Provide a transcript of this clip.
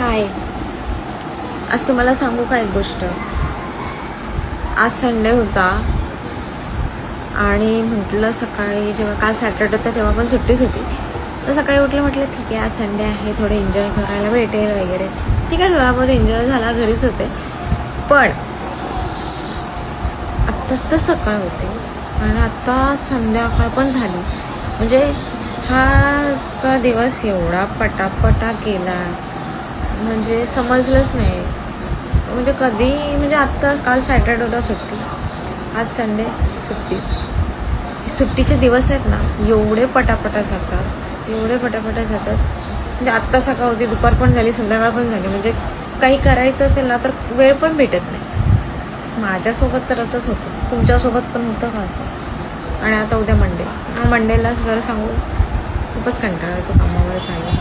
हाय, आज तुम्हाला सांगू का एक गोष्ट. आज संडे होता आणि म्हटलं सकाळी, जेव्हा काल सॅटर्डे होता तेव्हा पण सुट्टीच होती, तर सकाळी उठलं, म्हटलं ठीक आहे आज संडे आहे, थोडे एन्जॉय करायला भेटेल वगैरे. ठीक आहे, थोडा बहुत एन्जॉय झाला, घरीच होते. पण आत्ताच तर सकाळ होते आणि आत्ता संध्याकाळ पण झाली. म्हणजे हा असा दिवस एवढा पटापटा गेला म्हणजे समजलंच नाही. म्हणजे कधी, म्हणजे आत्ता काल सॅटर्डे होता सुट्टी, आज संडे सुट्टी. सुट्टीचे दिवस आहेत ना, एवढे पटापटा जातात, एवढे पटापटा जातात. म्हणजे आत्ता सकाळ होती, दुपार पण झाली, संध्याकाळ पण झाली. म्हणजे काही करायचं असेल ना तर वेळ पण भेटत नाही. माझ्यासोबत तर असंच होतं, तुमच्यासोबत पण होतं का असं? आणि आता उद्या मंडेला खरं सांगू खूपच कंटाळा येतो कामावर जायला.